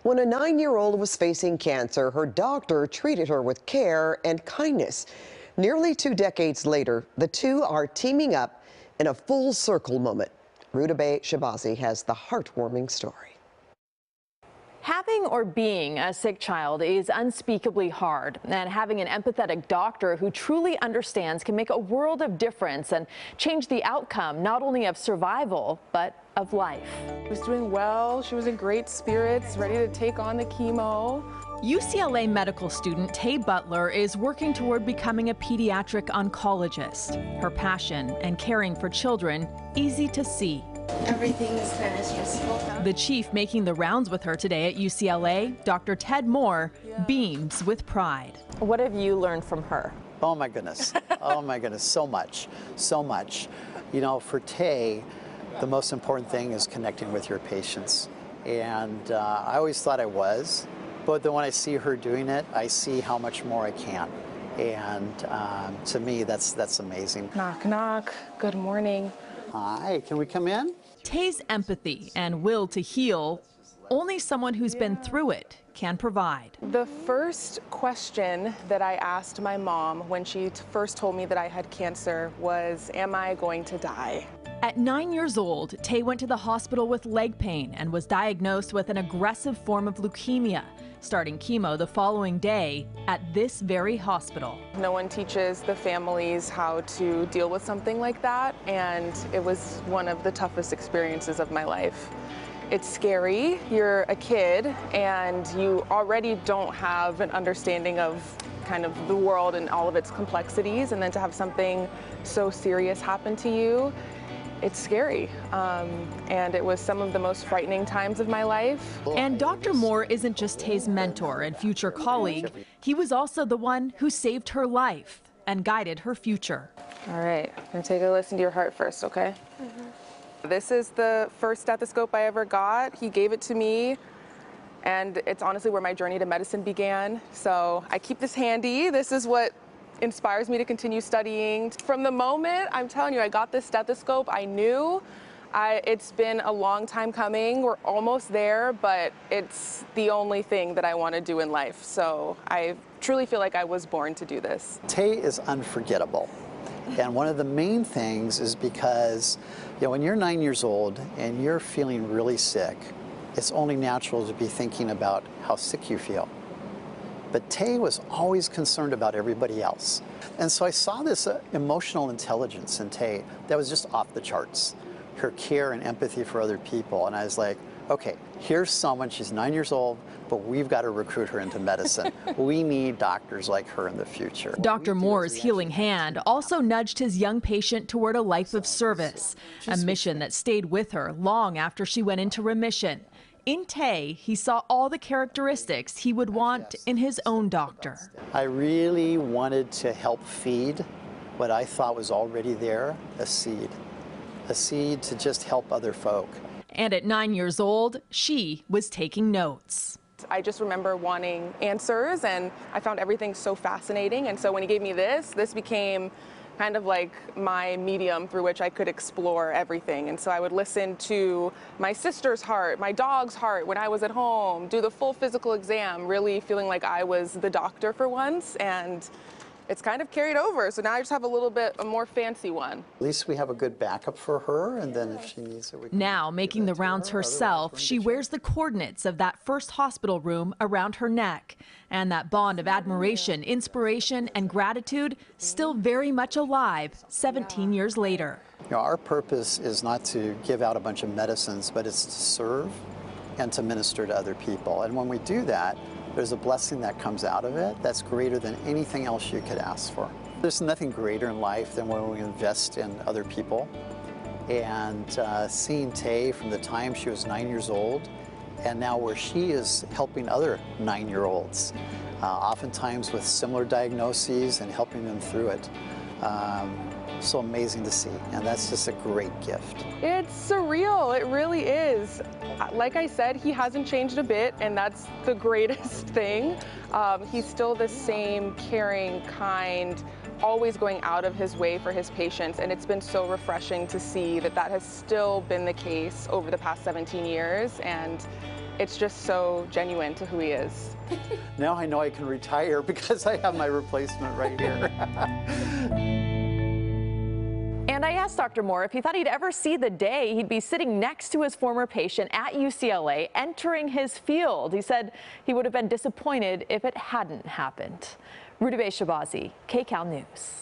When a 9-year-old was facing cancer, her doctor treated her with care and kindness. Nearly 2 decades later, the two are teaming up in a full circle moment. Rutabaga Shabazi has the heartwarming story. Having or being a sick child is unspeakably hard, and having an empathetic doctor who truly understands can make a world of difference and change the outcome not only of survival, but of life. She was doing well. She was in great spirits, ready to take on the chemo. UCLA medical student Tay Butler is working toward becoming a pediatric oncologist. Her passion and caring for children easy to see. Everything is kind of stressful. The chief making the rounds with her today at UCLA, Dr. Ted Moore, beams with pride. What have you learned from her? Oh my goodness. Oh my goodness. So much. So much. You know, for Tay, the most important thing is connecting with your patients. And I always thought I was, but then when I see her doing it, I see how much more I can. And to me, that's amazing. Knock, knock. Good morning. Hi, can we come in? Tay's empathy and will to heal, only someone who's been through it can provide. The first question that I asked my mom when she first told me that I had cancer was, am I going to die? At 9 years old, Tay went to the hospital with leg pain and was diagnosed with an aggressive form of leukemia, starting chemo the following day at this very hospital. No one teaches the families how to deal with something like that, and it was one of the toughest experiences of my life. It's scary. You're a kid and you already don't have an understanding of kind of the world and all of its complexities, and then to have something so serious happen to you, it's scary, and it was some of the most frightening times of my life. And Dr. Moore isn't just Tay's mentor and future colleague. He was also the one who saved her life and guided her future. All right, I'm gonna take a listen to your heart first, okay? This is the first stethoscope I ever got. He gave it to me, and it's honestly where my journey to medicine began. So I keep this handy. This is what inspires me to continue studying. From the moment, I'm telling you, I got this stethoscope, I knew it's been a long time coming. We're almost there, but it's the only thing that I want to do in life. So I truly feel like I was born to do this. Tay is unforgettable. And one of the main things is because, you know, when you're 9 years old and you're feeling really sick, it's only natural to be thinking about how sick you feel. But Tay was always concerned about everybody else. And so I saw this emotional intelligence in Tay that was just off the charts. Her care and empathy for other people. And I was like, okay, here's someone, she's 9 years old, but we've got to recruit her into medicine. We need doctors like her in the future. Dr. Moore's healing hand also nudged his young patient toward a life of service, a mission that stayed with her long after she went into remission. In Tay, he saw all the characteristics he would want in his own doctor. I really wanted to help feed what I thought was already there, a seed to just help other folk. And at 9 years old, she was taking notes. I just remember wanting answers, and I found everything so fascinating. And so when he gave me this became kind of like my medium through which I could explore everything. And so I would listen to my sister's heart, my dog's heart when I was at home, do the full physical exam, really feeling like I was the doctor for once. And it's kind of carried over. So now I just have a more fancy one. At least we have a good backup for her, and then if she needs it, we can. Now, making the rounds herself, she wears the coordinates of that first hospital room around her neck. And that bond of admiration, inspiration, and gratitude still very much alive 17 years later. You know, our purpose is not to give out a bunch of medicines, but it's to serve and to minister to other people. And when we do that, there's a blessing that comes out of it that's greater than anything else you could ask for. There's nothing greater in life than when we invest in other people. And seeing Tay from the time she was 9 years old, and now where she is helping other 9-year-olds, oftentimes with similar diagnoses and helping them through it. So amazing to see, and that's just a great gift. It's surreal, it really is. Like I said, he hasn't changed a bit, and that's the greatest thing. He's still the same caring, kind, always going out of his way for his patients, and it's been so refreshing to see that that has still been the case over the past 17 years, and it's just so genuine to who he is. Now I know I can retire because I have my replacement right here. And I asked Dr. Moore if he thought he'd ever see the day he'd be sitting next to his former patient at UCLA entering his field. He said he would have been disappointed if it hadn't happened. Rudabe Shabazi, KCAL News.